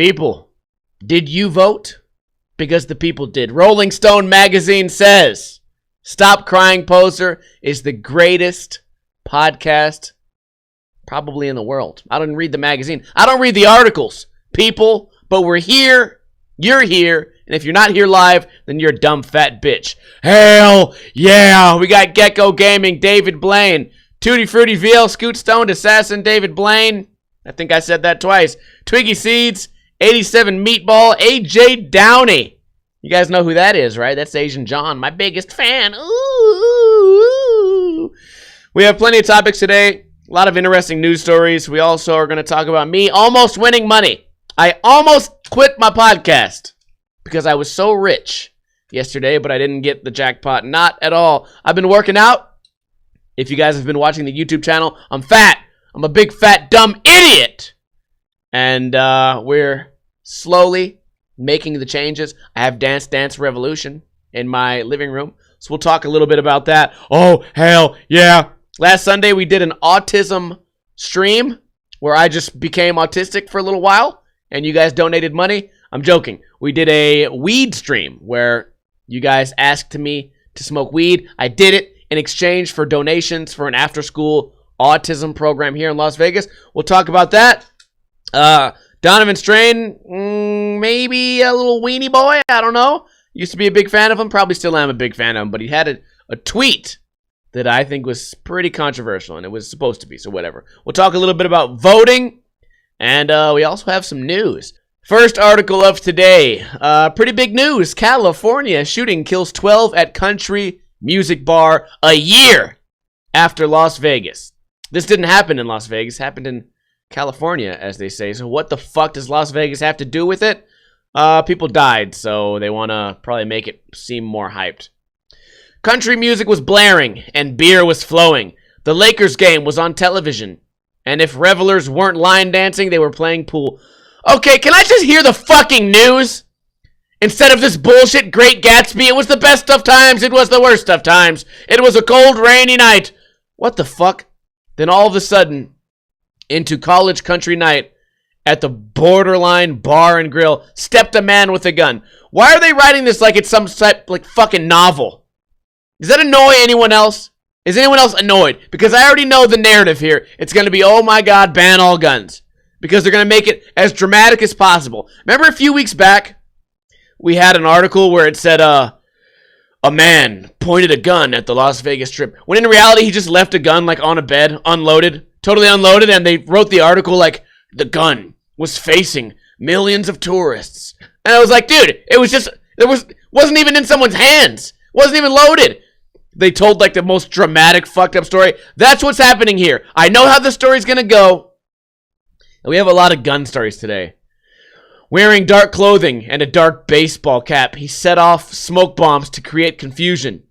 People, did you vote? Because the people did. Rolling Stone magazine says Stop Crying Poser is the greatest podcast probably in the world. I don't read the magazine. I don't read the articles, people, but we're here. You're here. And if you're not here live, then you're a dumb fat bitch. Hell yeah. We got Gecko Gaming, David Blaine, Tutti Frutti VL, Scoot Stoned, Assassin, David Blaine. I think I said that twice. Twiggy Seeds, 87 Meatball, AJ Downey. You guys know who that is, right? That's Asian John, my biggest fan. Ooh. We have plenty of topics today. A lot of interesting news stories. We also are going to talk about me almost winning money. I almost quit my podcast because I was so rich yesterday, but I didn't get the jackpot. Not at all. I've been working out. If you guys have been watching the YouTube channel, I'm fat. I'm a big, fat, dumb idiot. And we're slowly making the changes. I have Dance Dance Revolution in my living room. So we'll talk a little bit about that. Oh, hell yeah. Last Sunday, we did an autism stream where I just became autistic for a little while. And you guys donated money. I'm joking. We did a weed stream where you guys asked me to smoke weed. I did it in exchange for donations for an after-school autism program here in Las Vegas. We'll talk about that. Donavan Strain, maybe a little weenie boy. I don't know. Used to be a big fan of him. Probably still am a big fan of him. But he had a tweet that I think was pretty controversial, and it was supposed to be, so whatever. We'll talk a little bit about voting, and we also have some news. First article of today. Pretty big news. California shooting kills 12 at country music bar a year after Las Vegas. This didn't happen in Las Vegas. It happened in California, as they say. So what the fuck does Las Vegas have to do with it? People died, so they want to probably make it seem more hyped. Country music was blaring, and beer was flowing. The Lakers game was on television. And if revelers weren't line dancing, they were playing pool. Okay, can I just hear the fucking news? Instead of this bullshit Great Gatsby, it was the best of times, it was the worst of times. It was a cold, rainy night. What the fuck? Then all of a sudden, into college country night, at the Borderline Bar and Grill, stepped a man with a gun. Why are they writing this like it's some type, like, fucking novel? Does that annoy anyone else? Is anyone else annoyed? Because I already know the narrative here. It's going to be, oh my god, ban all guns. Because they're going to make it as dramatic as possible. Remember a few weeks back, we had an article where it said, a man pointed a gun at the Las Vegas Strip. When in reality, he just left a gun, like, on a bed, unloaded. Totally unloaded, and they wrote the article like, the gun was facing millions of tourists. And I was like, dude, it was just, wasn't even in someone's hands. Wasn't even loaded. They told like the most dramatic, fucked up story. That's what's happening here. I know how the story's gonna go. And we have a lot of gun stories today. Wearing dark clothing and a dark baseball cap, he set off smoke bombs to create confusion.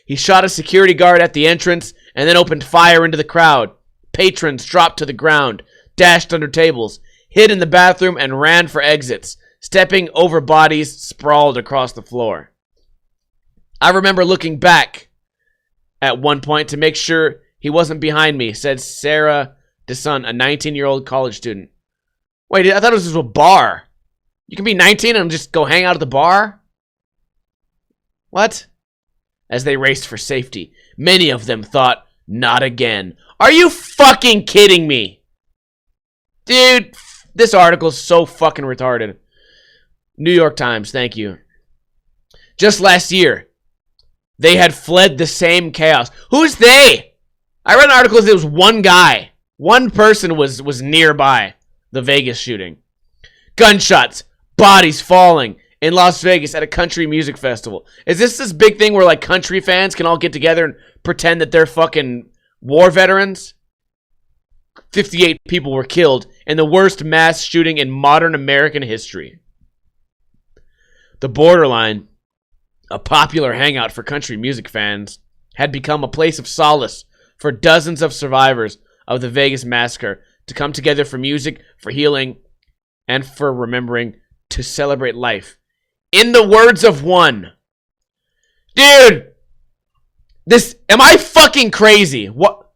He shot a security guard at the entrance and then opened fire into the crowd. Patrons dropped to the ground, dashed under tables, hid in the bathroom, and ran for exits, stepping over bodies sprawled across the floor. I remember looking back at one point to make sure he wasn't behind me, said Sarah DeSun, a 19-year-old college student. Wait, I thought it was just a bar. You can be 19 and just go hang out at the bar? What? As they raced for safety, many of them thought, not again. Are you fucking kidding me? Dude, this article's so fucking retarded. New York Times, thank you. Just last year, they had fled the same chaos. Who's they? I read an article that there was one guy. One person was nearby the Vegas shooting. Gunshots, bodies falling in Las Vegas at a country music festival. Is this big thing where like country fans can all get together and pretend that they're fucking war veterans? 58 people were killed in the worst mass shooting in modern American history. The Borderline, a popular hangout for country music fans, had become a place of solace for dozens of survivors of the Vegas massacre to come together for music, for healing, and for remembering to celebrate life. In the words of one. Dude! Am I fucking crazy? What?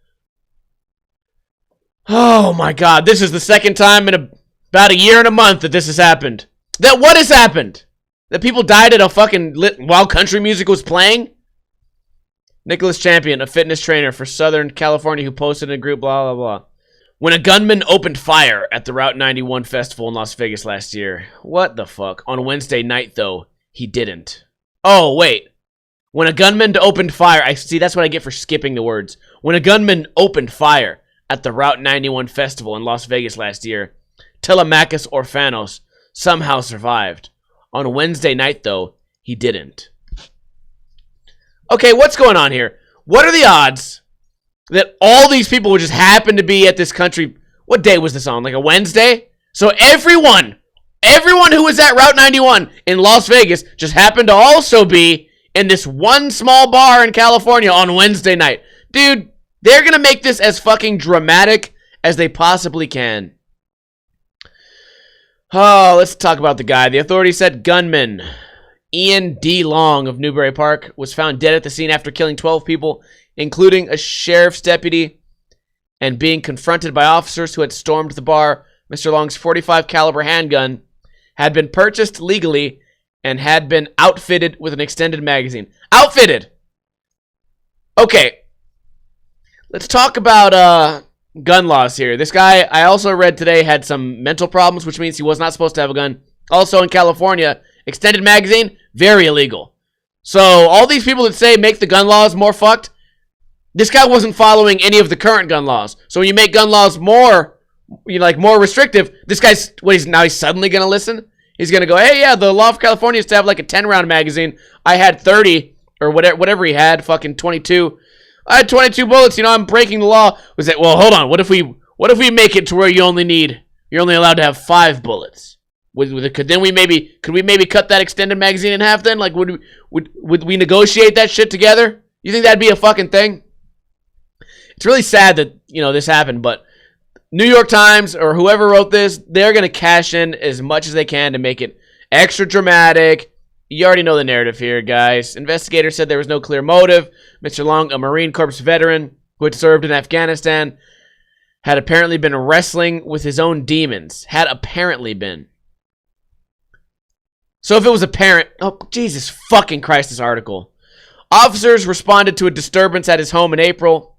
Oh my god, this is the second time in about a year and a month that this has happened. That what has happened? That people died at a fucking while country music was playing? Nicholas Champion, a fitness trainer for Southern California who posted in a group, blah, blah, blah. When a gunman opened fire at the Route 91 festival in Las Vegas last year. What the fuck? On Wednesday night, though, he didn't. Oh, wait. When a gunman opened fire, I see, that's what I get for skipping the words. When a gunman opened fire at the Route 91 festival in Las Vegas last year, Telemachus Orfanos somehow survived. On Wednesday night, though, he didn't. Okay, what's going on here? What are the odds that all these people would just happen to be at this country? What day was this on? Like a Wednesday? So everyone who was at Route 91 in Las Vegas just happened to also be in this one small bar in California on Wednesday night. Dude, they're going to make this as fucking dramatic as they possibly can. Oh, let's talk about the guy. The authorities said gunman Ian D. Long of Newbury Park was found dead at the scene after killing 12 people, including a sheriff's deputy, and being confronted by officers who had stormed the bar. Mr. Long's .45 caliber handgun had been purchased legally and had been outfitted with an extended magazine. Outfitted! Okay. Let's talk about gun laws here. This guy, I also read today, had some mental problems, which means he was not supposed to have a gun. Also in California, extended magazine, very illegal. So all these people that say make the gun laws more fucked, this guy wasn't following any of the current gun laws. So when you make gun laws more, more restrictive, this guy's, he's suddenly going to listen? He's going to go, hey, yeah, the law of California is to have like a 10-round magazine. I had 30, or whatever he had, fucking 22. I had 22 bullets, I'm breaking the law. Was that, well, hold on, what if we make it to where you're only allowed to have 5 bullets? Could we maybe cut that extended magazine in half then? Like, would we negotiate that shit together? You think that'd be a fucking thing? It's really sad that, this happened, but New York Times or whoever wrote this, they're going to cash in as much as they can to make it extra dramatic. You already know the narrative here, guys. Investigators said there was no clear motive. Mr. Long, a Marine Corps veteran who had served in Afghanistan, had apparently been wrestling with his own demons. Had apparently been. So if it was apparent... Oh, Jesus fucking Christ, this article. Officers responded to a disturbance at his home in April,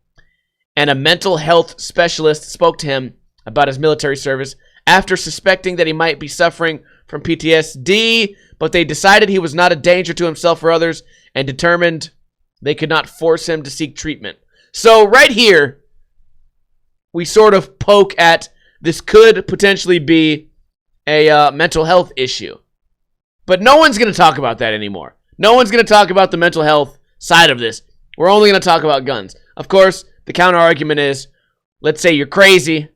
and a mental health specialist spoke to him about his military service after suspecting that he might be suffering from PTSD, but they decided he was not a danger to himself or others and determined they could not force him to seek treatment. So right here, we sort of poke at this could potentially be a mental health issue. But no one's going to talk about that anymore. No one's going to talk about the mental health side of this. We're only going to talk about guns. Of course, the counter argument is, let's say you're crazy.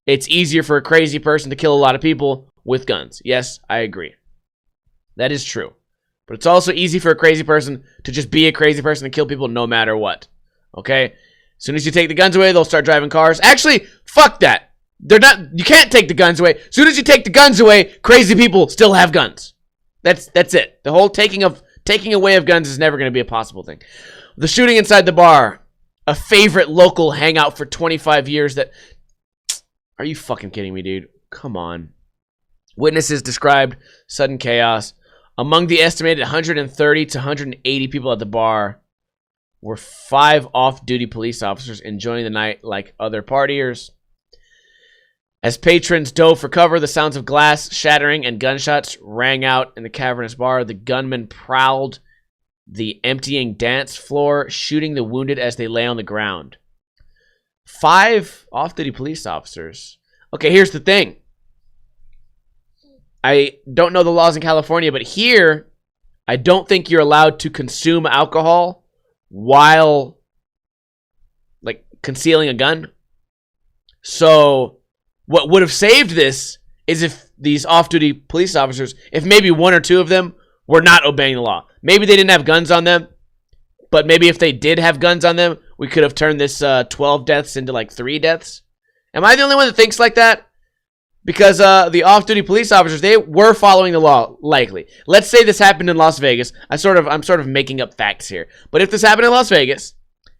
It's easier for a crazy person to kill a lot of people with guns. Yes, I agree. That is true. But it's also easy for a crazy person to just be a crazy person and kill people no matter what. Okay? As soon as you take the guns away, they'll start driving cars. Actually, fuck that. You can't take the guns away. As soon as you take the guns away, crazy people still have guns. That's it. The whole taking away of guns is never going to be a possible thing. The shooting inside the bar, a favorite local hangout for 25 years that... Are you fucking kidding me, dude? Come on. Witnesses described sudden chaos. Among the estimated 130 to 180 people at the bar were 5 off-duty police officers enjoying the night like other partiers. As patrons dove for cover, the sounds of glass shattering and gunshots rang out in the cavernous bar. The gunman prowled the emptying dance floor, shooting the wounded as they lay on the ground. 5 off-duty police officers. Okay, here's the thing. I don't know the laws in California, but here, I don't think you're allowed to consume alcohol while, concealing a gun. So, what would have saved this is if these off-duty police officers, if maybe 1 or 2 of them were not obeying the law. Maybe they didn't have guns on them, but maybe if they did have guns on them, we could have turned this 12 deaths into 3 deaths. Am I the only one that thinks like that? Because the off-duty police officers, they were following the law, likely. Let's say this happened in Las Vegas. I'm sort of making up facts here. But if this happened in Las Vegas,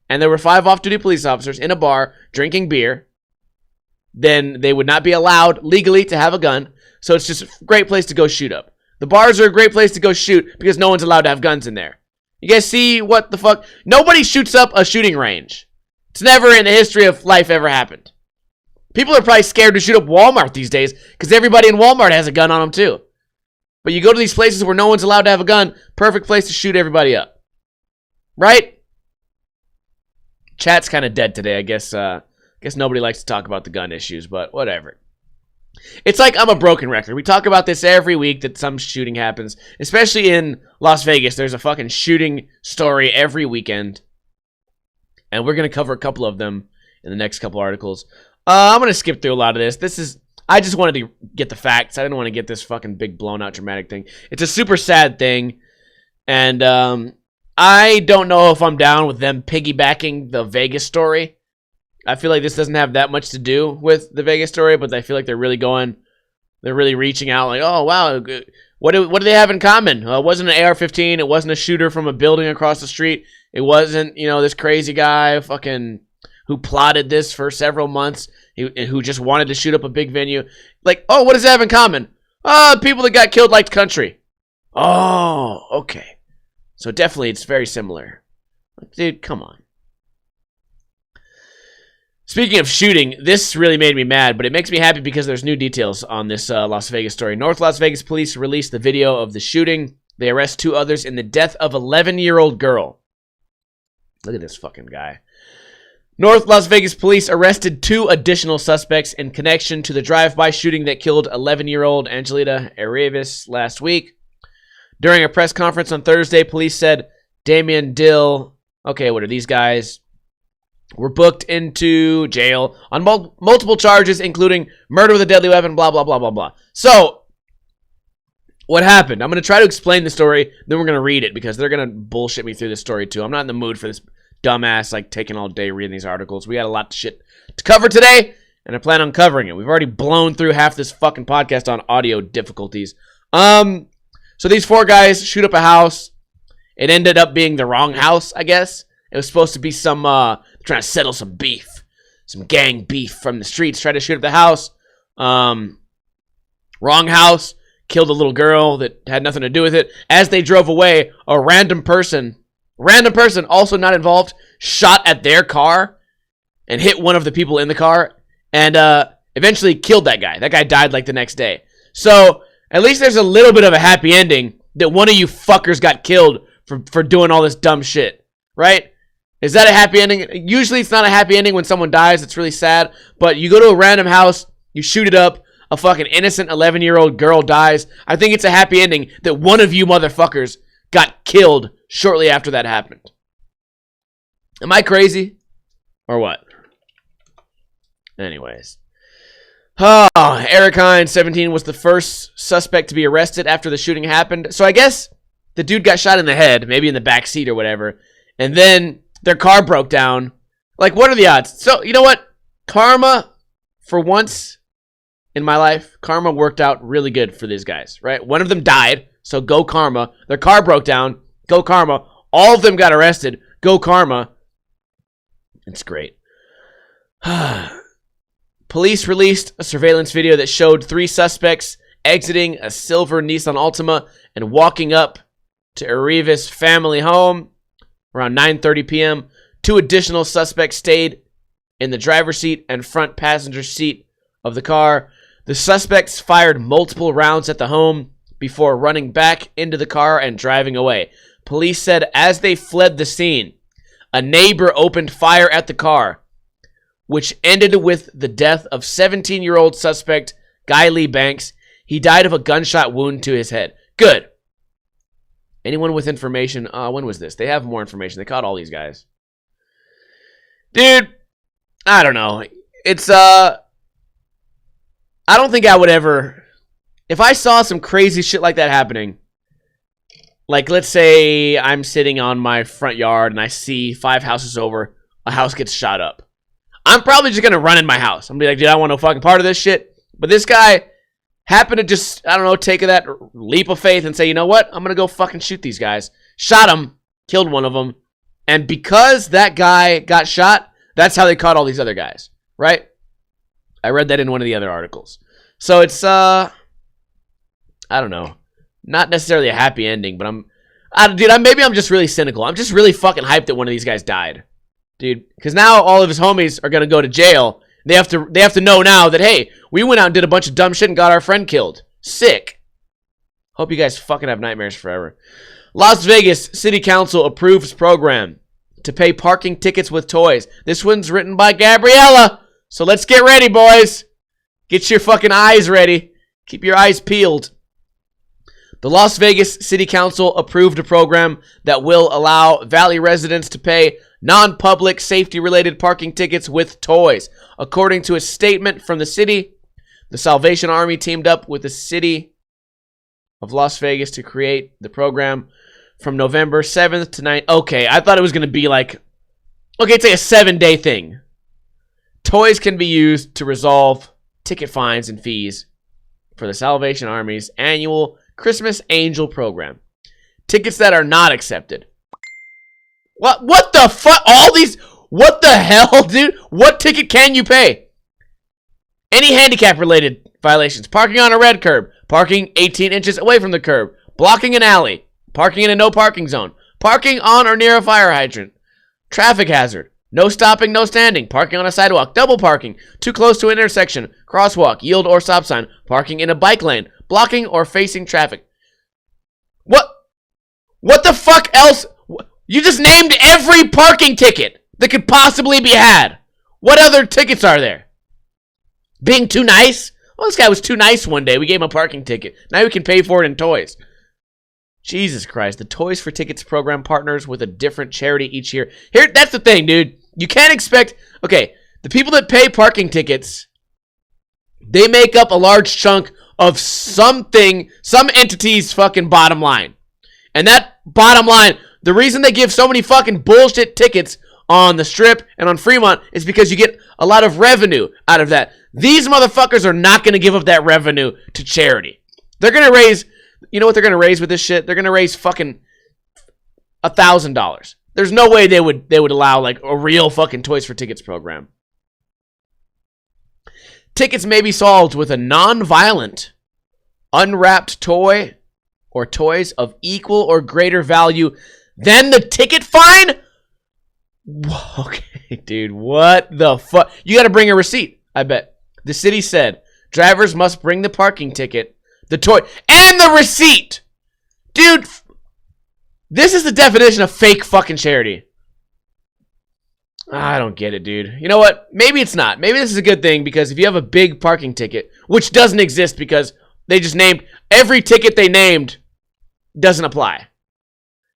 and there were 5 off-duty police officers in a bar drinking beer, then they would not be allowed legally to have a gun. So it's just a great place to go shoot up. The bars are a great place to go shoot because no one's allowed to have guns in there. You guys see what the fuck? Nobody shoots up a shooting range. It's never in the history of life ever happened. People are probably scared to shoot up Walmart these days because everybody in Walmart has a gun on them too. But you go to these places where no one's allowed to have a gun, perfect place to shoot everybody up. Right? Chat's kind of dead today, I guess. Guess nobody likes to talk about the gun issues, but whatever. It's like I'm a broken record. We talk about this every week that some shooting happens. Especially in Las Vegas. There's a fucking shooting story every weekend. And we're going to cover a couple of them in the next couple articles. I'm going to skip through a lot of this. I just wanted to get the facts. I didn't want to get this fucking big blown out dramatic thing. It's a super sad thing. And I don't know if I'm down with them piggybacking the Vegas story. I feel like this doesn't have that much to do with the Vegas story, but I feel like they're really reaching out like, oh, wow, what do they have in common? It wasn't an AR-15. It wasn't a shooter from a building across the street. It wasn't, this crazy guy fucking who plotted this for several months, who just wanted to shoot up a big venue. Like, oh, what does it have in common? Oh, people that got killed liked country. Oh, okay. So definitely it's very similar. Dude, come on. Speaking of shooting, this really made me mad, but it makes me happy because there's new details on this Las Vegas story. North Las Vegas police released the video of the shooting. They arrest 2 others in the death of 11-year-old girl. Look at this fucking guy. North Las Vegas police arrested 2 additional suspects in connection to the drive-by shooting that killed 11-year-old Angelita Arevis last week. During a press conference on Thursday, police said Damian Dill, okay, what are these guys? Were booked into jail on multiple charges, including murder with a deadly weapon, blah, blah, blah, blah, blah. So, what happened? I'm going to try to explain the story, then we're going to read it, because they're going to bullshit me through this story, too. I'm not in the mood for this dumbass, taking all day reading these articles. We got a lot of shit to cover today, and I plan on covering it. We've already blown through half this fucking podcast on audio difficulties. So these 4 guys shoot up a house. It ended up being the wrong house, I guess. It was supposed to be some, trying to settle some beef. Some gang beef from the streets. Tried to shoot up the house. Wrong house. Killed a little girl that had nothing to do with it. As they drove away, a random person, also not involved, shot at their car and hit one of the people in the car and eventually killed that guy. That guy died the next day. So, at least there's a little bit of a happy ending that one of you fuckers got killed for doing all this dumb shit. Right? Is that a happy ending? Usually it's not a happy ending when someone dies. It's really sad. But you go to a random house, you shoot it up, a fucking innocent 11-year-old girl dies. I think it's a happy ending that one of you motherfuckers got killed shortly after that happened. Am I crazy? Or what? Anyways. Eric Hines, 17, was the first suspect to be arrested after the shooting happened. So I guess the dude got shot in the head, maybe in the back seat or whatever. And then their car broke down. What are the odds? So, you know what? Karma, for once in my life, karma worked out really good for these guys, right? One of them died, so go karma. Their car broke down, go karma. All of them got arrested, go karma. It's great. Police released a surveillance video that showed 3 suspects exiting a silver Nissan Altima and walking up to Arevis' family home around 9:30 p.m. 2 additional suspects stayed in the driver's seat and front passenger seat of the car. The suspects fired multiple rounds at the home before running back into the car and driving away. Police said as they fled the scene, a neighbor opened fire at the car, which ended with the death of 17-year-old suspect Guy Lee Banks. He died of a gunshot wound to his head. Good. Anyone with information? When was this? They have more information. They caught all these guys. Dude, I don't know. It's, I don't think I would ever... If I saw some crazy shit like that happening, let's say I'm sitting on my front yard and I see 5 houses over, a house gets shot up. I'm probably just going to run in my house. I'm going to be like, dude, I don't want no fucking part of this shit. But this guy happened to just, I don't know, take that leap of faith and say, you know what? I'm going to go fucking shoot these guys. Shot him. Killed one of them. And because that guy got shot, that's how they caught all these other guys. Right? I read that in one of the other articles. So it's, I don't know. Not necessarily a happy ending, but maybe I'm just really cynical. I'm just really fucking hyped that one of these guys died. Dude, because now all of his homies are going to go to jail. They have to know now that, hey, we went out and did a bunch of dumb shit and got our friend killed. Sick. Hope you guys fucking have nightmares forever. Las Vegas City Council approves program to pay parking tickets with toys. This one's written by Gabriella. So let's get ready, boys. Get your fucking eyes ready. Keep your eyes peeled. The Las Vegas City Council approved a program that will allow Valley residents to pay non-public safety-related parking tickets with toys. According to a statement from the city, the Salvation Army teamed up with the city of Las Vegas to create the program from November 7th to 9th. Okay, I thought it was going to be like, okay, it's like a 7-day thing. Toys can be used to resolve ticket fines and fees for the Salvation Army's annual Christmas Angel program. Tickets that are not accepted. What the fuck? All these, what the hell, dude? What ticket can you pay? Any handicap-related violations. Parking on a red curb. Parking 18 inches away from the curb. Blocking an alley. Parking in a no parking zone. Parking on or near a fire hydrant. Traffic hazard. No stopping, no standing. Parking on a sidewalk. Double parking. Too close to an intersection. Crosswalk. Yield or stop sign. Parking in a bike lane. Blocking or facing traffic. What the fuck else? You just named every parking ticket that could possibly be had. What other tickets are there? Being too nice? Well, this guy was too nice one day. We gave him a parking ticket. Now we can pay for it in toys. Jesus Christ. The Toys for Tickets program partners with a different charity each year. Here, that's the thing, dude. You can't expect... Okay, the people that pay parking tickets, they make up a large chunk of something, some entity's fucking bottom line. And that bottom line, the reason they give so many fucking bullshit tickets on the Strip and on Fremont is because you get a lot of revenue out of that. These motherfuckers are not going to give up that revenue to charity. They're going to raise, you know what they're going to raise with this shit? They're going to raise fucking $1,000. There's no way they would allow like a real fucking Toys for Tickets program. Tickets may be solved with a non-violent, unwrapped toy or toys of equal or greater value than the ticket fine? Okay, dude, what the fuck? You got to bring a receipt, I bet. The city said drivers must bring the parking ticket, the toy, and the receipt. Dude, this is the definition of fake fucking charity. I don't get it, dude. You know what? Maybe it's not. Maybe this is a good thing because if you have a big parking ticket, which doesn't exist because they just named, every ticket they named doesn't apply.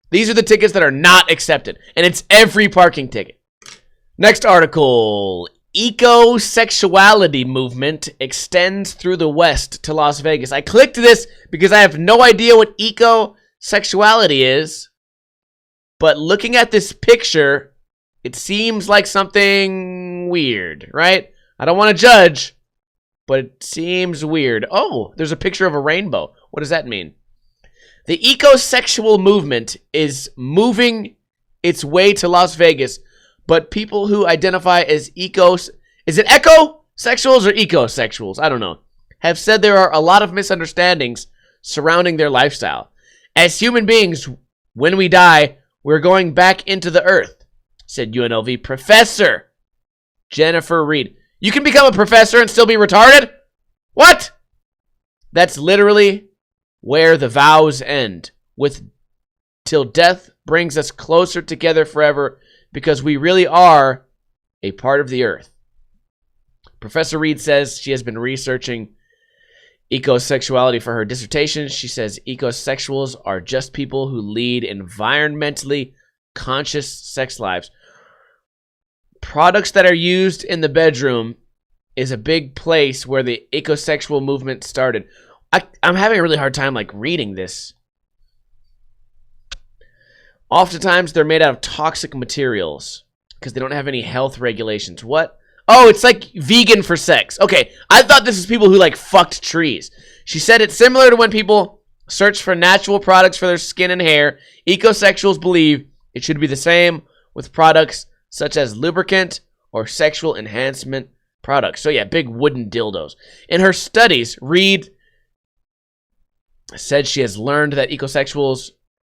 These are the tickets that are not accepted, and it's every parking ticket. Next article. Ecosexuality movement extends through the West to Las Vegas. I clicked this because I have no idea what ecosexuality is, but looking at this picture, it seems like something weird, right? I don't want to judge, but it seems weird. Oh, there's a picture of a rainbow. What does that mean? The ecosexual movement is moving its way to Las Vegas, but people who identify as is it ecosexuals or ecosexuals? I don't know. Have said there are a lot of misunderstandings surrounding their lifestyle. As human beings, when we die, we're going back into the earth, said UNLV professor Jennifer Reed. You can become a professor and still be retarded? What? That's literally where the vows end, with till death brings us closer together forever, because we really are a part of the earth. Professor Reed says she has been researching ecosexuality for her dissertation. She says ecosexuals are just people who lead environmentally conscious sex lives. Products that are used in the bedroom is a big place where the ecosexual movement started. I'm having a really hard time like reading this. Oftentimes they're made out of toxic materials because they don't have any health regulations. What? Oh, it's like vegan for sex. Okay, I thought this is people who like fucked trees. She said it's similar to when people search for natural products for their skin and hair. Ecosexuals believe it should be the same with products such as lubricant or sexual enhancement products. So yeah, big wooden dildos. In her studies, Reed said she has learned that ecosexuals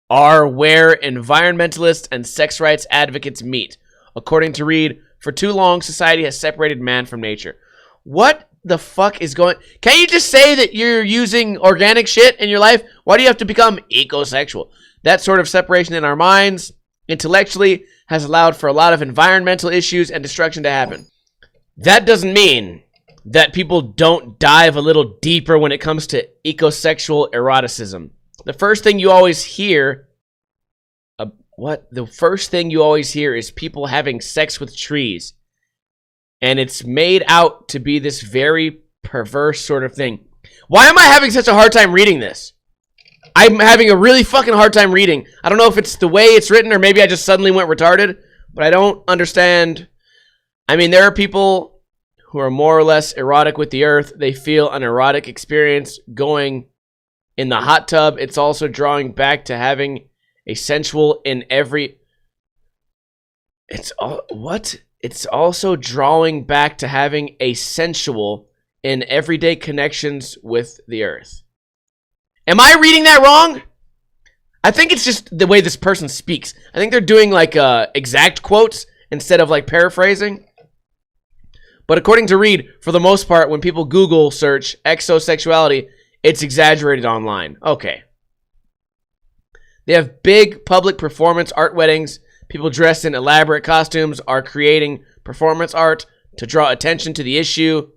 are where environmentalists and sex rights advocates meet. According to Reed, for too long, society has separated man from nature. What the fuck is going... Can't you just say that you're using organic shit in your life? Why do you have to become ecosexual? That sort of separation in our minds, intellectually, has allowed for a lot of environmental issues and destruction to happen. That doesn't mean that people don't dive a little deeper when it comes to ecosexual eroticism. The first thing you always hear... The first thing you always hear is people having sex with trees. And it's made out to be this very perverse sort of thing. Why am I having such a hard time reading this? I'm having a really fucking hard time reading. I don't know if it's the way it's written or maybe I just suddenly went retarded. But I don't understand. I mean, there are people who are more or less erotic with the earth. They feel an erotic experience going in the hot tub. It's also drawing back to having a sensual in every... It's also drawing back to having a sensual in everyday connections with the earth. Am I reading that wrong? I think it's just the way this person speaks. I think they're doing like exact quotes instead of like paraphrasing. But according to Reed, for the most part, when people Google search exosexuality, it's exaggerated online. Okay. They have big public performance art weddings. People dressed in elaborate costumes are creating performance art to draw attention to the issue.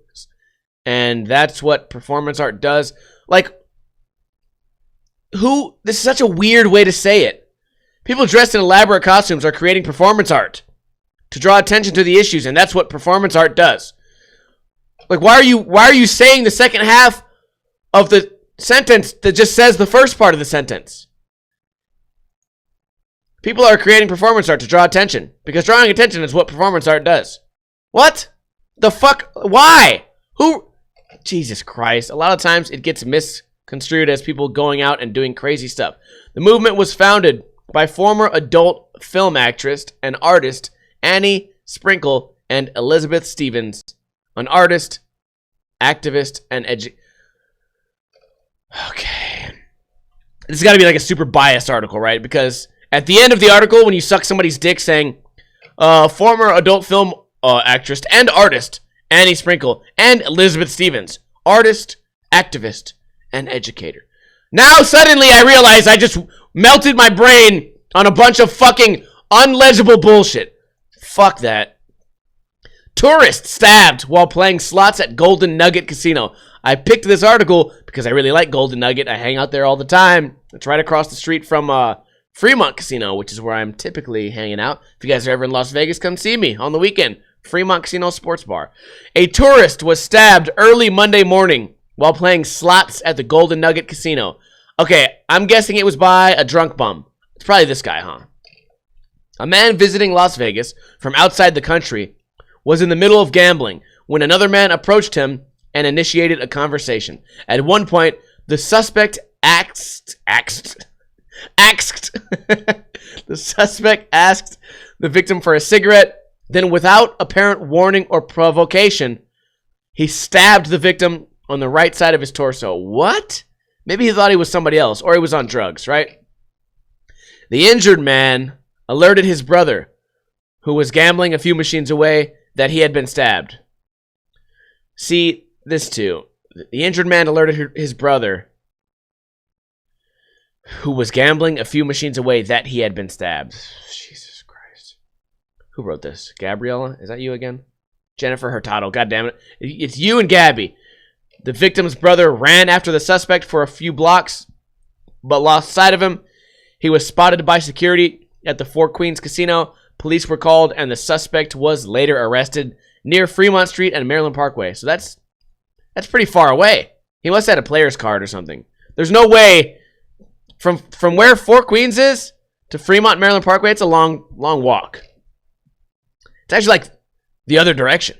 And that's what performance art does. Like, this is such a weird way to say it. People dressed in elaborate costumes are creating performance art to draw attention to the issues, and that's what performance art does. Like, why are you saying the second half of the sentence that just says the first part of the sentence? People are creating performance art to draw attention, because drawing attention is what performance art does. What? The fuck? Why? Who? Jesus Christ. A lot of times it gets misconstrued as people going out and doing crazy stuff. The movement was founded by former adult film actress and artist Annie Sprinkle and Elizabeth Stevens, an artist, activist, and Okay. This has got to be like a super biased article, right? Because at the end of the article, when you suck somebody's dick saying, former adult film actress and artist Annie Sprinkle and Elizabeth Stevens, artist, activist, and educator. Now suddenly I realize I just melted my brain on a bunch of fucking unlegible bullshit. Fuck that. Tourist stabbed while playing slots at Golden Nugget Casino. I picked this article because I really like Golden Nugget. I hang out there all the time. It's right across the street from Fremont Casino, which is where I'm typically hanging out. If you guys are ever in Las Vegas, come see me on the weekend. Fremont Casino Sports Bar. A tourist was stabbed early Monday morning while playing slots at the Golden Nugget Casino. Okay, I'm guessing it was by a drunk bum. It's probably this guy, huh? A man visiting Las Vegas from outside the country was in the middle of gambling when another man approached him and initiated a conversation. At one point, the suspect asked the victim for a cigarette. Then, without apparent warning or provocation, he stabbed the victim on the right side of his torso. What? Maybe he thought he was somebody else, or he was on drugs, right? The injured man alerted his brother, who was gambling a few machines away, that he had been stabbed. See, this too. The injured man alerted his brother, who was gambling a few machines away, that he had been stabbed. Jesus Christ. Who wrote this? Gabriella? Is that you again? Jennifer Hurtado. God damn it. It's you and Gabby. The victim's brother ran after the suspect for a few blocks, but lost sight of him. He was spotted by security at the Four Queens Casino. Police were called, and the suspect was later arrested near Fremont Street and Maryland Parkway. So that's pretty far away. He must have had a player's card or something. There's no way from where Four Queens is to Fremont, Maryland Parkway. It's a long walk. It's actually like the other direction.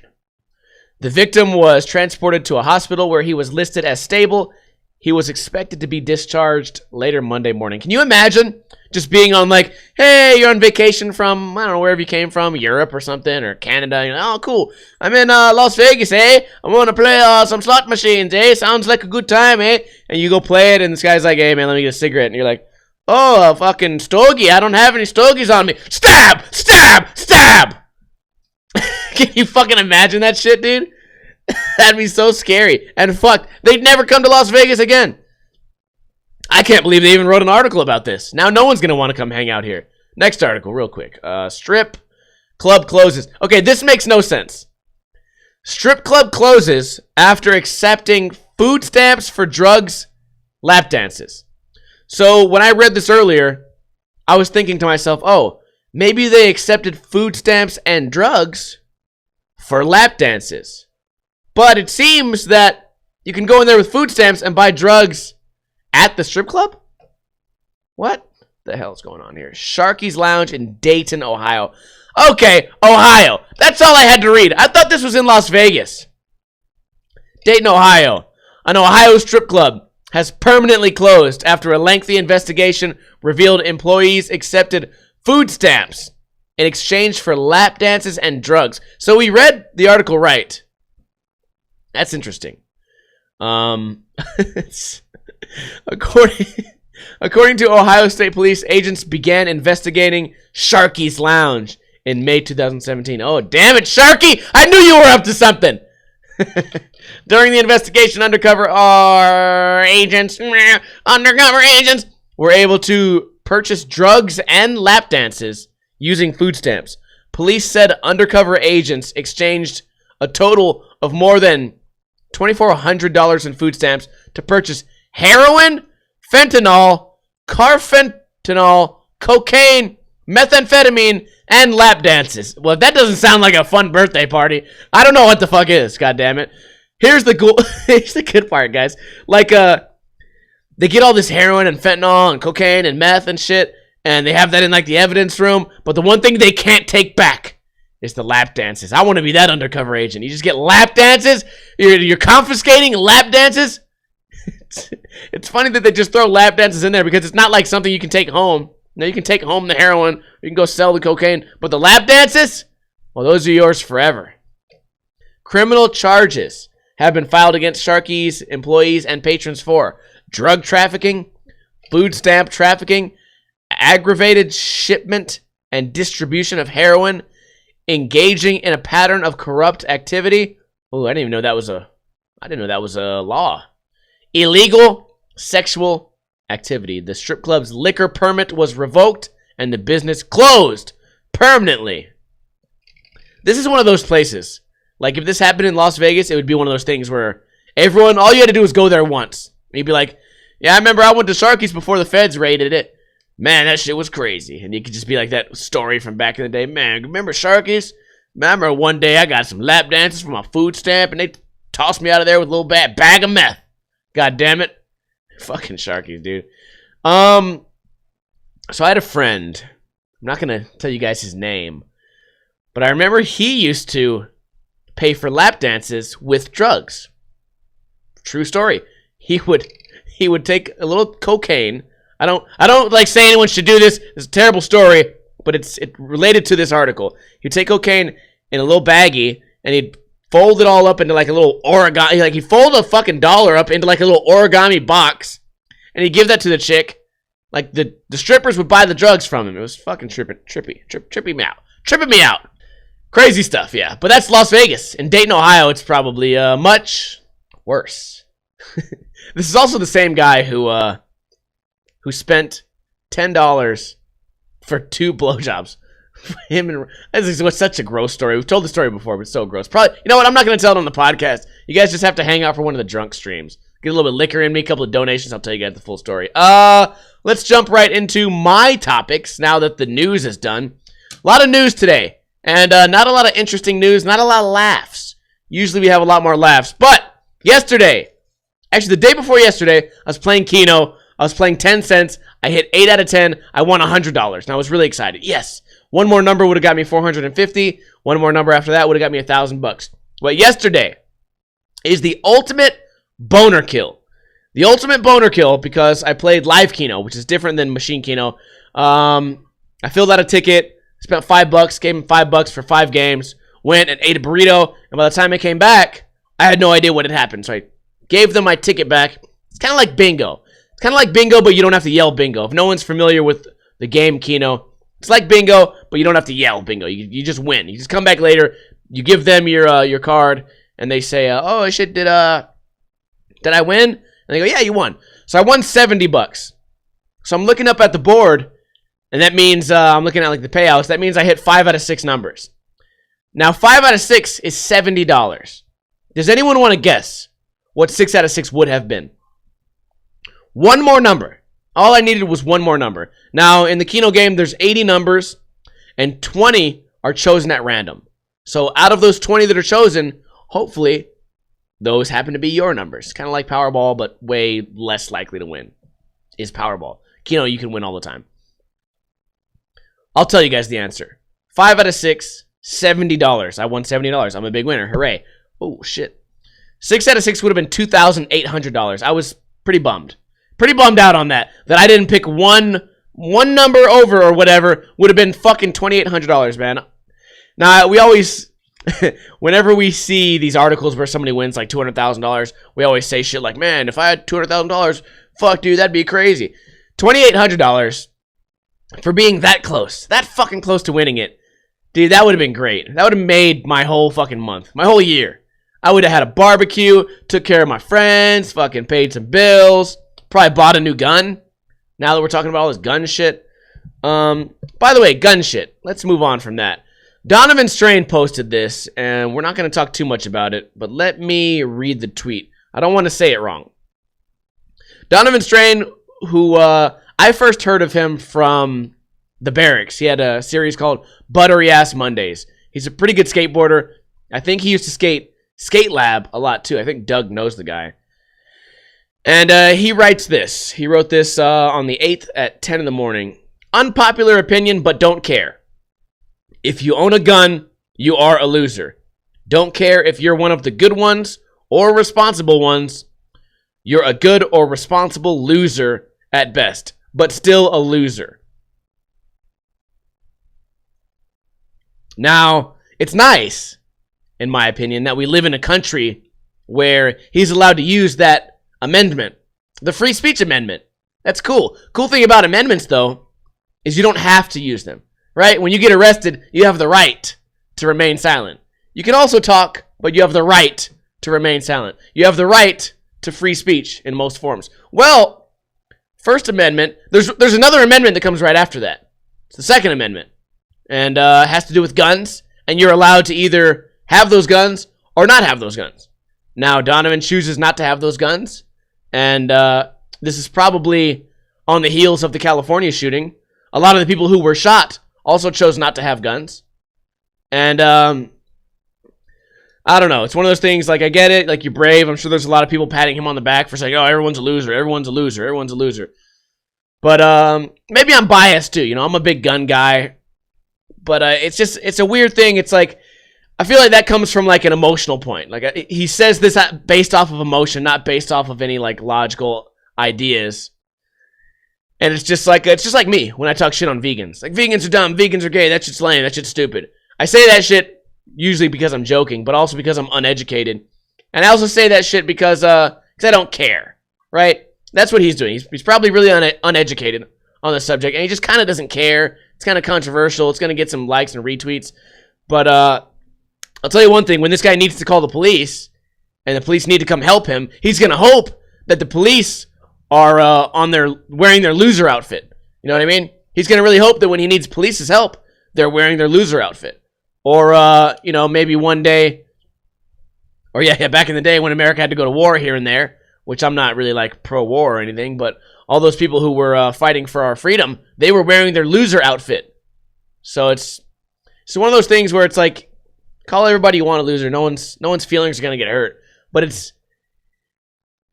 The victim was transported to a hospital where he was listed as stable He was expected to be discharged later Monday morning. Can you imagine just being on like, hey, you're on vacation from, I don't know, wherever you came from, Europe or something, or Canada. You're like, oh, cool. I'm in Las Vegas, eh? I want to play some slot machines, eh? Sounds like a good time, eh? And you go play it, and this guy's like, hey, man, let me get a cigarette. And you're like, oh, a fucking stogie. I don't have any stogies on me. Stab! Stab! Stab! Can you fucking imagine that shit, dude? That'd be so scary. And fuck, they'd never come to Las Vegas again. I can't believe they even wrote an article about this. Now no one's going to want to come hang out here. Next article, real quick. Strip club closes. Okay, this makes no sense. Strip club closes after accepting food stamps for drugs, lap dances. So when I read this earlier, I was thinking to myself, oh, maybe they accepted food stamps and drugs for lap dances. But it seems that you can go in there with food stamps and buy drugs at the strip club? What the hell is going on here? Sharky's Lounge in Dayton, Ohio. Okay, Ohio. That's all I had to read. I thought this was in Las Vegas. Dayton, Ohio. An Ohio strip club has permanently closed after a lengthy investigation revealed employees accepted food stamps in exchange for lap dances and drugs. So we read the article right. That's interesting. According to Ohio State Police, agents began investigating Sharky's Lounge in May 2017. Oh, damn it, Sharky! I knew you were up to something! During the investigation, undercover agents were able to purchase drugs and lap dances using food stamps. Police said undercover agents exchanged a total of more than $2,400 in food stamps to purchase heroin, fentanyl, carfentanil, cocaine, methamphetamine, and lap dances. Well, that doesn't sound like a fun birthday party. I don't know what the fuck is, goddammit. Here's the here's the good part, guys. Like, they get all this heroin and fentanyl and cocaine and meth and shit, and they have that in, like, the evidence room, but the one thing they can't take back is the lap dances. I want to be that undercover agent. You just get lap dances? You're confiscating lap dances? It's funny that they just throw lap dances in there because it's not like something you can take home. No, you can take home the heroin, you can go sell the cocaine, but the lap dances? Well, those are yours forever. Criminal charges have been filed against Sharky's employees and patrons for drug trafficking, food stamp trafficking, aggravated shipment and distribution of heroin, engaging in a pattern of corrupt activity. Oh, I didn't even know that was a law. Illegal sexual activity. The strip club's liquor permit was revoked and the business closed permanently. This is one of those places. Like, if this happened in Las Vegas, it would be one of those things where everyone, all you had to do was go there once. And you'd be like, yeah, I remember I went to Sharky's before the feds raided it. Man, that shit was crazy. And you could just be like that story from back in the day. Man, remember Sharky's? Remember one day I got some lap dances for my food stamp and they tossed me out of there with a little bag of meth. God damn it. Fucking Sharky's, dude. So I had a friend. I'm not going to tell you guys his name. But I remember he used to pay for lap dances with drugs. True story. He would take a little cocaine. I don't like say anyone should do this. It's a terrible story, but it's related to this article. He'd take cocaine in a little baggie and he'd fold it all up into like a little origami. Like, he'd fold a fucking dollar up into like a little origami box and he'd give that to the chick. Like, the strippers would buy the drugs from him. It was fucking tripping me out. Crazy stuff, yeah. But that's Las Vegas. In Dayton, Ohio, it's probably much worse. This is also the same guy who spent $10 for 2 blowjobs. Him and this is such a gross story. We've told the story before, but it's so gross. Probably, you know what? I'm not going to tell it on the podcast. You guys just have to hang out for one of the drunk streams. Get a little bit of liquor in me, a couple of donations. I'll tell you guys the full story. Let's jump right into my topics now that the news is done. A lot of news today, and not a lot of interesting news, not a lot of laughs. Usually we have a lot more laughs, but yesterday, actually the day before yesterday, I was playing Keno. I was playing 10 cents. I hit 8 out of 10. I won $100, and I was really excited. Yes, one more number would have got me $450. One more number after that would have got me $1,000. But yesterday is the ultimate boner kill. The ultimate boner kill, because I played live keno, which is different than machine keno. I filled out a ticket, spent $5, gave him $5 for 5 games, went and ate a burrito, and by the time I came back, I had no idea what had happened. So I gave them my ticket back. It's kind of like bingo. It's kind of like bingo, but you don't have to yell bingo. If no one's familiar with the game keno, it's like bingo, but you don't have to yell bingo. You just win. You just come back later. You give them your card, and they say, "Oh shit, did I win?" And they go, "Yeah, you won." So I won $70. So I'm looking up at the board, and that means I'm looking at like the payouts. That means I hit 5 out of 6 numbers. Now 5 out of 6 is $70. Does anyone want to guess what 6 out of 6 would have been? One more number. All I needed was one more number. Now, in the Keno game, there's 80 numbers, and 20 are chosen at random. So out of those 20 that are chosen, hopefully, those happen to be your numbers. Kind of like Powerball, but way less likely to win is Powerball. Keno, you can win all the time. I'll tell you guys the answer. 5 out of 6, $70. I won $70. I'm a big winner. Hooray. Oh, shit. 6 out of 6 would have been $2,800. I was pretty bummed. Pretty bummed out on that. That I didn't pick one number over or whatever. Would have been fucking $2,800, man. Now, we always, whenever we see these articles where somebody wins like $200,000, we always say shit like, man, if I had $200,000, fuck, dude, that'd be crazy. $2,800 for being that close. That fucking close to winning it. Dude, that would have been great. That would have made my whole fucking month. My whole year. I would have had a barbecue, took care of my friends, fucking paid some bills. Probably bought a new gun. Now that we're talking about all this gun shit. By the way, gun shit. Let's move on from that. Donavan Strain posted this, and we're not going to talk too much about it, but let me read the tweet. I don't want to say it wrong. Donavan Strain, who I first heard of him from the Barracks. He had a series called Buttery Ass Mondays. He's a pretty good skateboarder. I think he used to Skate Lab a lot too. I think Doug knows the guy. And he writes this. He wrote this on the 8th at 10 in the morning. Unpopular opinion, but don't care. If you own a gun, you are a loser. Don't care if you're one of the good ones or responsible ones. You're a good or responsible loser at best, but still a loser. Now, it's nice, in my opinion, that we live in a country where he's allowed to use that amendment, the free speech amendment. That's cool. Cool thing about amendments, though, is you don't have to use them, right? When you get arrested, you have the right to remain silent. You can also talk, but you have the right to remain silent. You have the right to free speech in most forms. Well, First Amendment, there's another amendment that comes right after that. It's the Second Amendment, and has to do with guns, and you're allowed to either have those guns or not have those guns. Now, Donavan chooses not to have those guns, and this is probably on the heels of the California shooting. A lot of the people who were shot also chose not to have guns. And I don't know. It's one of those things, like, I get it. Like, you're brave. I'm sure there's a lot of people patting him on the back for saying, oh, everyone's a loser. Everyone's a loser. Everyone's a loser. But maybe I'm biased, too. You know, I'm a big gun guy. But it's a weird thing. It's like, I feel like that comes from, like, an emotional point. Like, he says this based off of emotion, not based off of any, like, logical ideas. And it's just like me when I talk shit on vegans. Like, vegans are dumb, vegans are gay, that shit's lame, that shit's stupid. I say that shit usually because I'm joking, but also because I'm uneducated. And I also say that shit because I don't care, right? That's what he's doing. He's probably really uneducated on the subject, and he just kind of doesn't care. It's kind of controversial. It's going to get some likes and retweets. But I'll tell you one thing. When this guy needs to call the police, and the police need to come help him, he's going to hope that the police are wearing their loser outfit. You know what I mean? He's going to really hope that when he needs police's help, they're wearing their loser outfit. Or, maybe one day, or back in the day when America had to go to war here and there, which I'm not really, like, pro-war or anything, but all those people who were fighting for our freedom, they were wearing their loser outfit. So it's one of those things where it's like, call everybody you want a loser. No one's feelings are going to get hurt. But it's,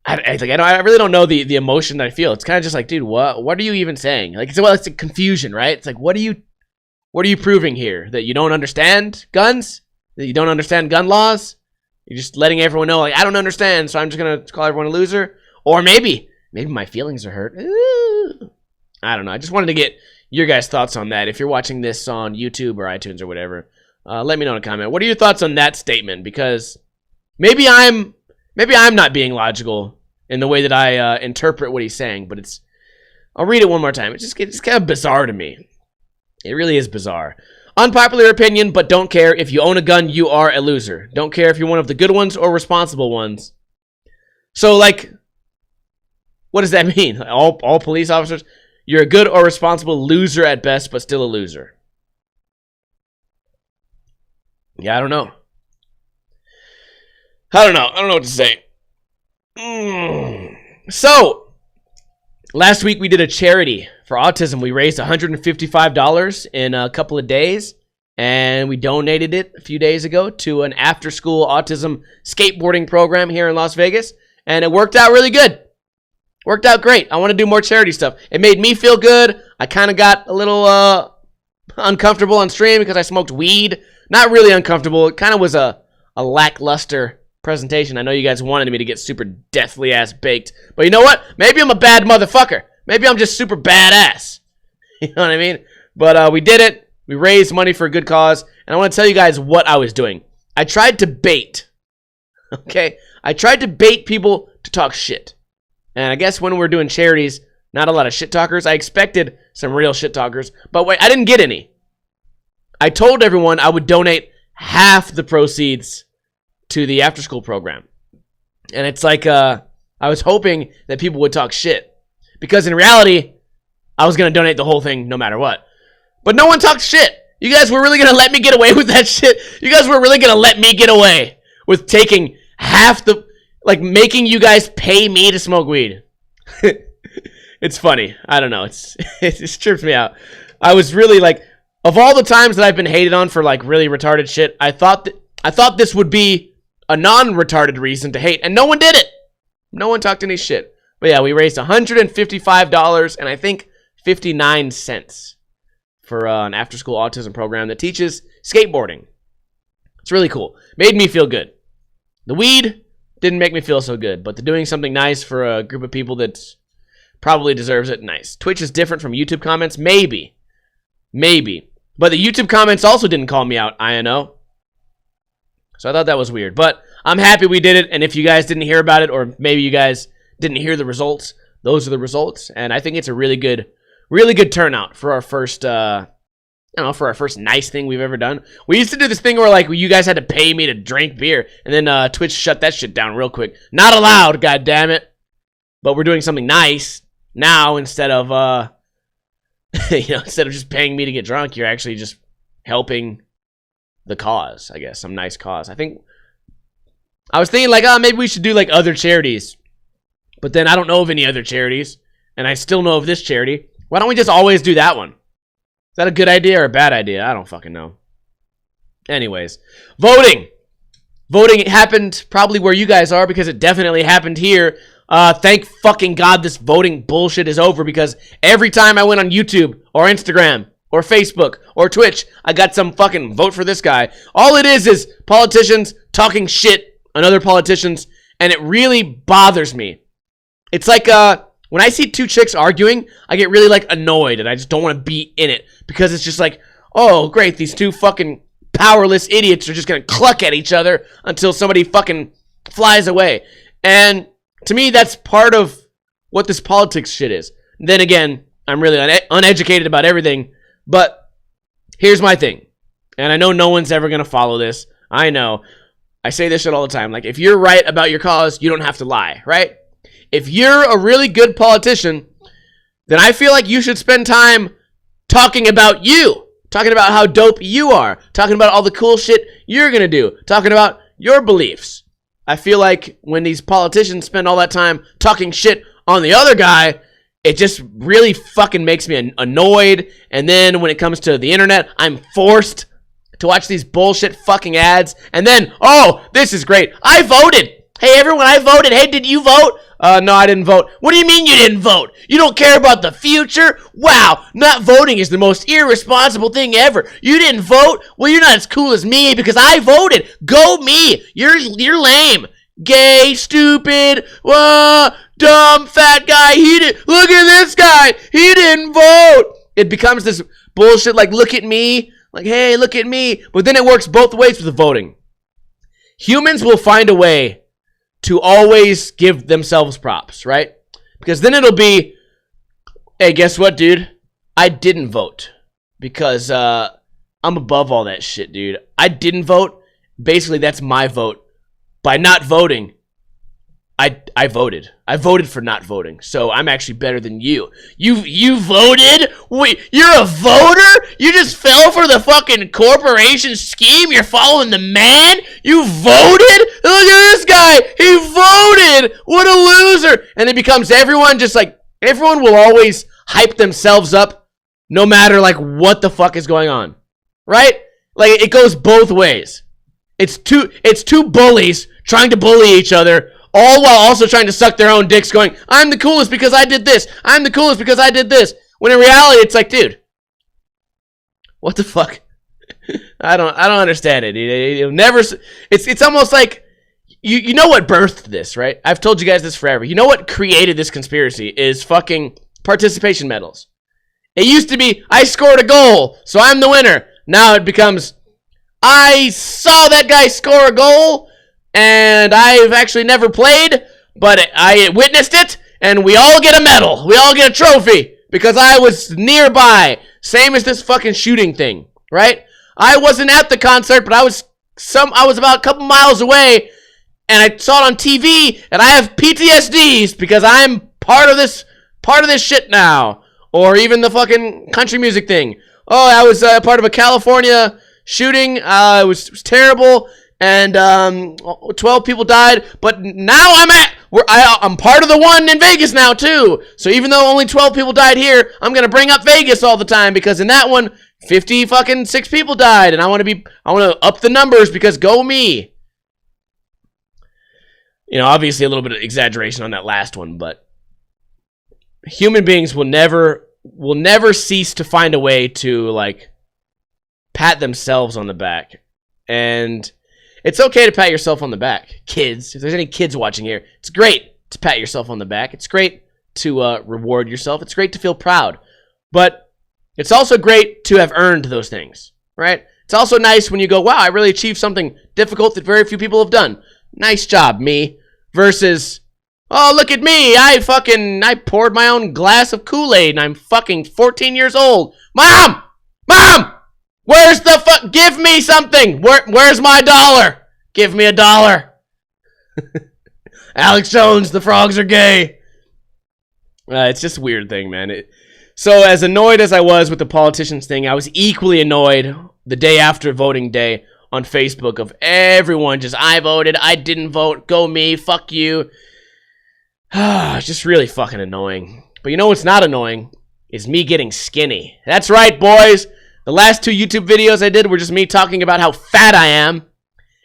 I really don't know the emotion that I feel. It's kind of just like, dude, what are you even saying? Like, it's a confusion, right? It's like, what are you proving here? That you don't understand guns? That you don't understand gun laws? You're just letting everyone know, like, I don't understand, so I'm just gonna call everyone a loser? Or maybe my feelings are hurt. Ooh. I don't know. I just wanted to get your guys' thoughts on that. If you're watching this on YouTube or iTunes or whatever, let me know in a comment. What are your thoughts on that statement? Because maybe I'm not being logical in the way that I interpret what he's saying, but I'll read it one more time. It's kind of bizarre to me. It really is bizarre. Unpopular opinion, but don't care. If you own a gun, you are a loser. Don't care if you're one of the good ones or responsible ones. So, like, what does that mean? All police officers? You're a good or responsible loser at best, but still a loser. Yeah, I don't know. I don't know what to say. So, last week we did a charity for autism. We raised $155 in a couple of days, and we donated it a few days ago to an after-school autism skateboarding program here in Las Vegas, and it worked out really good. Worked out great. I want to do more charity stuff. It made me feel good. I kind of got a little uncomfortable on stream because I smoked weed. Not really uncomfortable. It kind of was a lackluster presentation. I know you guys wanted me to get super deathly ass baked, but you know what? Maybe I'm a bad motherfucker. Maybe I'm just super badass. You know what I mean? But we did it. We raised money for a good cause, and I want to tell you guys what I was doing. I tried to bait. Okay? I tried to bait people to talk shit. And I guess when we're doing charities, not a lot of shit talkers. I expected some real shit talkers, but wait, I didn't get any. I told everyone I would donate half the proceeds to the after-school program. And it's like, I was hoping that people would talk shit. Because in reality, I was going to donate the whole thing no matter what. But no one talked shit. You guys were really going to let me get away with that shit? You guys were really going to let me get away with taking half the... Like, making you guys pay me to smoke weed. It's funny. I don't know. It just trips me out. I was really, like... Of all the times that I've been hated on for, like, really retarded shit, I thought this would be a non-retarded reason to hate, and no one did it. No one talked any shit. But yeah, we raised $155 and I think 59 cents for an after-school autism program that teaches skateboarding. It's really cool. Made me feel good. The weed didn't make me feel so good, but the doing something nice for a group of people that probably deserves it, nice. Twitch is different from YouTube comments? Maybe. But the YouTube comments also didn't call me out, INO. So I thought that was weird. But I'm happy we did it, and if you guys didn't hear about it, or maybe you guys didn't hear the results, those are the results. And I think it's a really good turnout for our first, for our first nice thing we've ever done. We used to do this thing where, like, you guys had to pay me to drink beer, and then Twitch shut that shit down real quick. Not allowed, goddammit. But we're doing something nice now instead of, instead of just paying me to get drunk, you're actually just helping the cause, I guess. Some nice cause. I was thinking, like, maybe we should do, like, other charities. But then I don't know of any other charities, and I still know of this charity. Why don't we just always do that one? Is that a good idea or a bad idea? I don't fucking know. Anyways, voting. Voting happened probably where you guys are because it definitely happened here. Thank fucking God this voting bullshit is over because every time I went on YouTube or Instagram or Facebook or Twitch, I got some fucking vote for this guy. All it is politicians talking shit on other politicians, and it really bothers me. It's like, when I see two chicks arguing, I get really, like, annoyed, and I just don't want to be in it. Because it's just like, oh, great, these two fucking powerless idiots are just going to cluck at each other until somebody fucking flies away. And to me, that's part of what this politics shit is. Then again, I'm really uneducated about everything, but here's my thing. And I know no one's ever going to follow this. I know. I say this shit all the time. Like, if you're right about your cause, you don't have to lie, right? If you're a really good politician, then I feel like you should spend time talking about you. Talking about how dope you are. Talking about all the cool shit you're going to do. Talking about your beliefs. I feel like when these politicians spend all that time talking shit on the other guy, it just really fucking makes me annoyed. And then when it comes to the internet, I'm forced to watch these bullshit fucking ads. And then, oh, this is great. I voted. Hey, everyone, I voted. Hey, did you vote? No, I didn't vote. What do you mean you didn't vote? You don't care about the future? Wow, not voting is the most irresponsible thing ever. You didn't vote? Well, you're not as cool as me because I voted. Go me. You're lame. Gay, stupid, dumb fat guy. Look at this guy. He didn't vote. It becomes this bullshit like, look at me. Like, hey, look at me. But then it works both ways with the voting. Humans will find a way to always give themselves props, right? Because then it'll be, hey, guess what, dude? I didn't vote because I'm above all that shit, dude. I didn't vote. Basically, that's my vote. By not voting, I voted. I voted for not voting, so I'm actually better than you. You voted? Wait, you're a voter? You just fell for the fucking corporation scheme? You're following the man? You voted? Look at this guy! He voted! What a loser! And it becomes everyone will always hype themselves up no matter, like, what the fuck is going on. Right? Like, it goes both ways. It's two bullies trying to bully each other, all while also trying to suck their own dicks, going, I'm the coolest because I did this. I'm the coolest because I did this. When in reality, it's like, dude, what the fuck? I don't understand it. It'll never. It's almost like you know what birthed this, right? I've told you guys this forever. You know what created this conspiracy is fucking participation medals. It used to be, I scored a goal, so I'm the winner. Now it becomes, I saw that guy score a goal, and I've actually never played, but I witnessed it, and we all get a medal. We all get a trophy, because I was nearby. Same as this fucking shooting thing, right? I wasn't at the concert, but I was about a couple miles away, and I saw it on TV, and I have PTSDs, because I'm part of this shit now. Or even the fucking country music thing. Oh, I was part of a California shooting. It was terrible, and 12 people died. But now I'm part of the one in Vegas now too. So even though only 12 people died here, I'm gonna bring up Vegas all the time because in that one, 56 people died, and I want to up the numbers because go me. You know, obviously a little bit of exaggeration on that last one, but human beings will never cease to find a way to, like, pat themselves on the back. And it's okay to pat yourself on the back. Kids, if there's any kids watching here, it's great to pat yourself on the back. It's great to reward yourself. It's great to feel proud. But it's also great to have earned those things, right? It's also nice when you go, wow, I really achieved something difficult that very few people have done. Nice job, me. Versus, oh, look at me. I poured my own glass of Kool-Aid and I'm fucking 14 years old. Mom! Where's the fuck? Give me something. Where's my dollar? Give me $1. Alex Jones, the frogs are gay. It's just a weird thing, man. So as annoyed as I was with the politicians thing, I was equally annoyed the day after voting day on Facebook of everyone just, I voted, I didn't vote, go me, fuck you. It's just really fucking annoying. But you know what's not annoying? Is me getting skinny. That's right, boys. The last 2 YouTube videos I did were just me talking about how fat I am.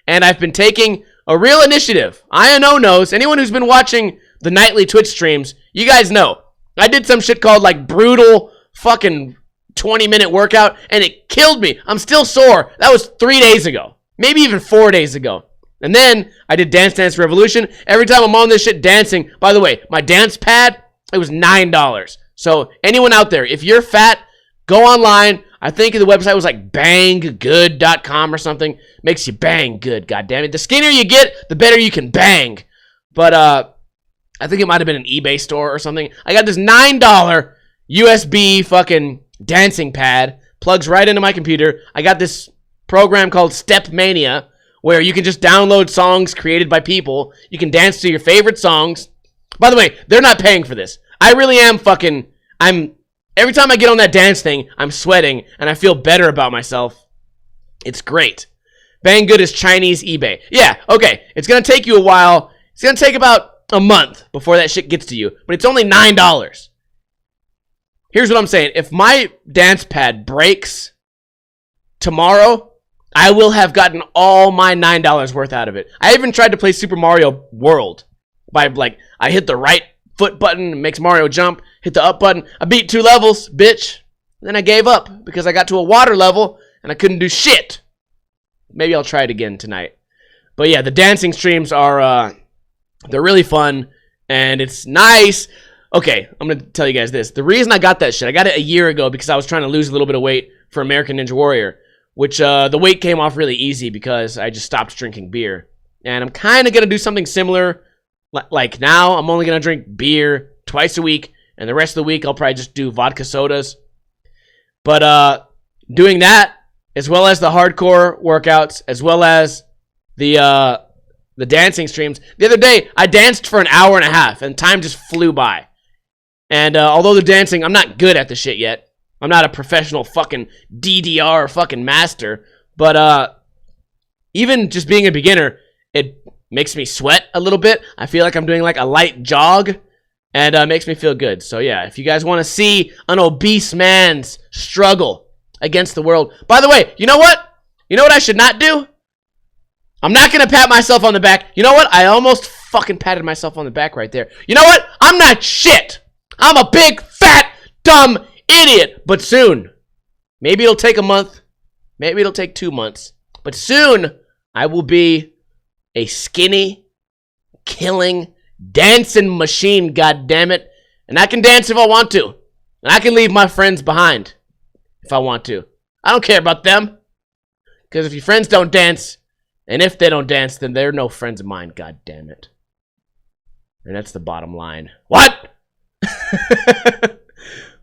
And I've been taking a real initiative. I.N.O. knows. Anyone who's been watching the nightly Twitch streams, you guys know. I did some shit called, like, brutal fucking 20-minute workout, and it killed me. I'm still sore. That was 3 days ago. Maybe even 4 days ago. And then I did Dance Dance Revolution. Every time I'm on this shit dancing, by the way, my dance pad, it was $9. So anyone out there, if you're fat, go online. I think the website was like banggood.com or something. Makes you bang good, goddammit. The skinnier you get, the better you can bang. But I think it might have been an eBay store or something. I got this $9 USB fucking dancing pad. Plugs right into my computer. I got this program called Step Mania, where you can just download songs created by people. You can dance to your favorite songs. By the way, they're not paying for this. I really am every time I get on that dance thing, I'm sweating, and I feel better about myself. It's great. Banggood is Chinese eBay. Yeah, okay. It's going to take you a while. It's going to take about a month before that shit gets to you, but it's only $9. Here's what I'm saying. If my dance pad breaks tomorrow, I will have gotten all my $9 worth out of it. I even tried to play Super Mario World by, like, I hit the right foot button, it makes Mario jump, hit the up button. I beat 2 levels, bitch. Then I gave up because I got to a water level and I couldn't do shit. Maybe I'll try it again tonight. But yeah, the dancing streams are, they're really fun. And it's nice. Okay, I'm going to tell you guys this. The reason I got that shit, I got it a year ago because I was trying to lose a little bit of weight for American Ninja Warrior, which the weight came off really easy because I just stopped drinking beer. And I'm kind of going to do something similar. Like now, I'm only going to drink beer twice a week, and the rest of the week, I'll probably just do vodka sodas. But doing that, as well as the hardcore workouts, as well as the dancing streams. The other day, I danced for an hour and a half, and time just flew by. And although the dancing, I'm not good at the shit yet. I'm not a professional fucking DDR fucking master. But even just being a beginner, it makes me sweat a little bit. I feel like I'm doing like a light jog, and makes me feel good. So yeah, if you guys want to see an obese man's struggle against the world. By the way, you know what? You know what I should not do? I'm not going to pat myself on the back. You know what? I almost fucking patted myself on the back right there. You know what? I'm not shit. I'm a big, fat, dumb idiot. But soon, maybe it'll take a month. Maybe it'll take 2 months. But soon, I will be a skinny, killing, dancing machine, goddammit. And I can dance if I want to. And I can leave my friends behind if I want to. I don't care about them. Because if your friends don't dance, and if they don't dance, then they're no friends of mine, goddammit. And that's the bottom line. What?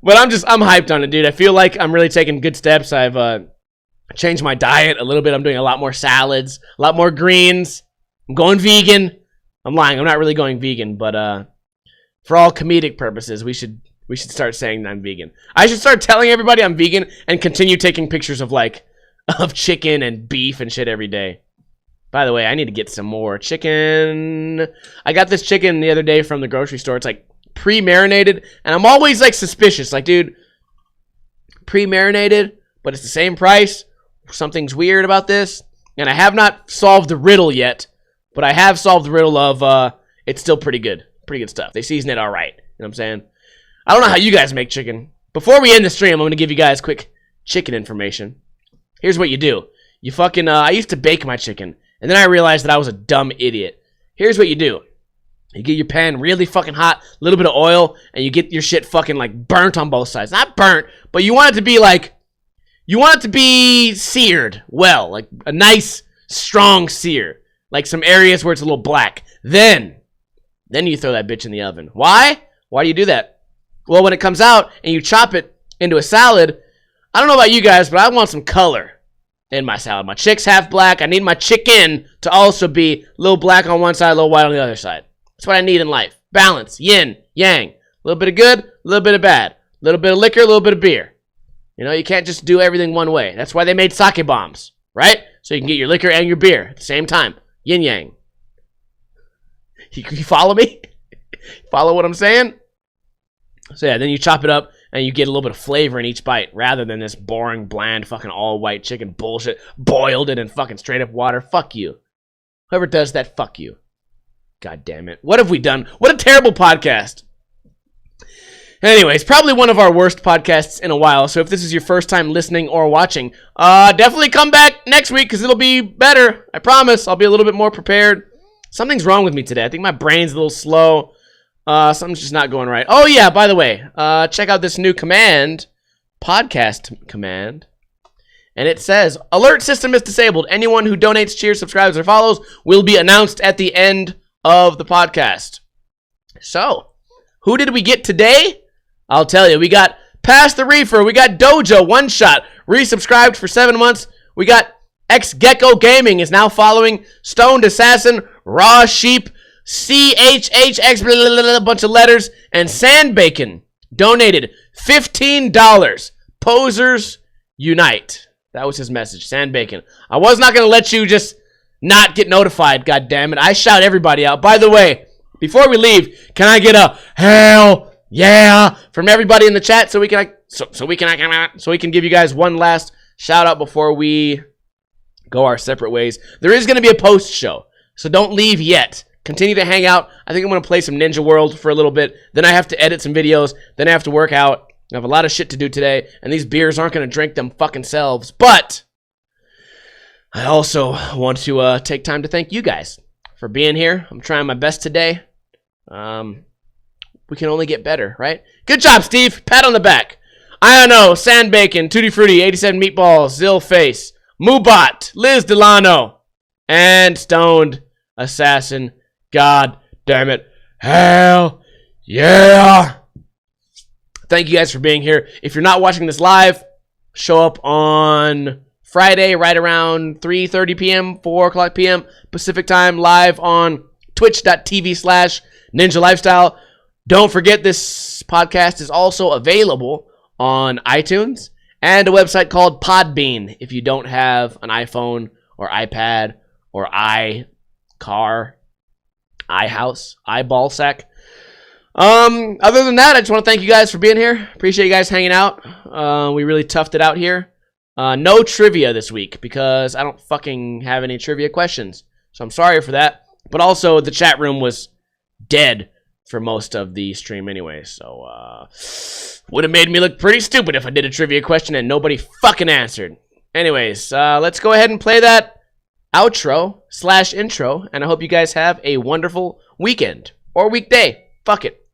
But I'm hyped on it, dude. I feel like I'm really taking good steps. I've changed my diet a little bit. I'm doing a lot more salads, a lot more greens. I'm going vegan. I'm lying. I'm not really going vegan, but for all comedic purposes, we should start saying that I'm vegan. I should start telling everybody I'm vegan and continue taking pictures of of chicken and beef and shit every day. By the way, I need to get some more chicken. I got this chicken the other day from the grocery store. It's like pre-marinated, and I'm always like suspicious. Like, dude, pre-marinated, but it's the same price. Something's weird about this. And I have not solved the riddle yet, but I have solved the riddle of it's still pretty good. Pretty good stuff. They season it all right. You know what I'm saying? I don't know how you guys make chicken. Before we end the stream, I'm going to give you guys quick chicken information. Here's what you do. You fucking, I used to bake my chicken, and then I realized that I was a dumb idiot. Here's what you do. You get your pan really fucking hot, a little bit of oil, and you get your shit fucking like burnt on both sides. Not burnt, but you want it to be like, you want it to be seared well, like a nice, strong sear. Like some areas where it's a little black. Then you throw that bitch in the oven. Why? Why do you do that? Well, when it comes out and you chop it into a salad, I don't know about you guys, but I want some color in my salad. My chick's half black. I need my chicken to also be a little black on one side, a little white on the other side. That's what I need in life. Balance. Yin, yang. A little bit of good, a little bit of bad. A little bit of liquor, a little bit of beer. You know, you can't just do everything one way. That's why they made sake bombs, right? So you can get your liquor and your beer at the same time. Yin yang. You follow me? Follow what I'm saying? So yeah, then you chop it up and you get a little bit of flavor in each bite rather than this boring, bland, fucking all-white chicken bullshit. Boiled it in fucking straight-up water. Fuck you. Whoever does that, fuck you. God damn it. What have we done? What a terrible podcast. Anyways, probably one of our worst podcasts in a while. So if this is your first time listening or watching, definitely come back next week because it'll be better. I promise. I'll be a little bit more prepared. Something's wrong with me today. I think my brain's a little slow. Something's just not going right. Oh, yeah, by the way, check out this new command, podcast command. And it says, alert system is disabled. Anyone who donates, cheers, subscribes, or follows will be announced at the end of the podcast. So, who did we get today? I'll tell you. We got Pass the Reefer. We got Dojo, One Shot, resubscribed for 7 months. We got X Gecko Gaming is now following. Stoned Assassin, Raw Sheep, CHHX, a bunch of letters, and Sand Bacon donated $15. Posers Unite. That was his message, Sand Bacon. I was not going to let you just not get notified, goddammit. I shout everybody out. By the way, before we leave, can I get a hell yeah from everybody in the chat so we can give you guys one last shout out before we go our separate ways. There is going to be a post show, so don't leave yet. Continue to hang out. I think I'm going to play some Ninja World for a little bit. Then I have to edit some videos. Then I have to work out. I have a lot of shit to do today, and these beers aren't going to drink them fucking selves. But I also want to take time to thank you guys for being here. I'm trying my best today. We can only get better, right? Good job, Steve. Pat on the back. I don't know. Sand Bacon, Tutti Frutti, 87 Meatballs, Zill Face, Moobot, Liz Delano, and Stoned Assassin. God damn it. Hell yeah. Thank you guys for being here. If you're not watching this live, show up on Friday right around 3:30 p.m., 4 o'clock p.m. Pacific time, live on twitch.tv/Ninja Lifestyle. Don't forget this podcast is also available on iTunes and a website called Podbean if you don't have an iPhone or iPad or iCar, iHouse, iBallsack. Other than that, I just want to thank you guys for being here. Appreciate you guys hanging out. We really toughed it out here. No trivia this week because I don't fucking have any trivia questions. So I'm sorry for that. But also, the chat room was dead for most of the stream anyway. So, would have made me look pretty stupid if I did a trivia question and nobody fucking answered. Anyways, let's go ahead and play that outro/intro. And I hope you guys have a wonderful weekend or weekday. Fuck it.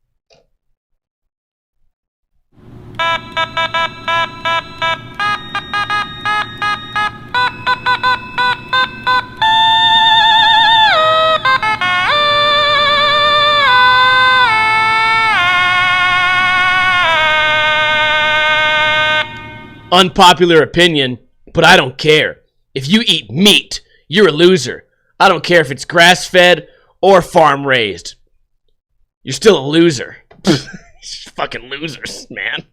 Unpopular opinion, but I don't care. If you eat meat, you're a loser. I don't care if it's grass-fed or farm-raised. You're still a loser. Fucking losers, man.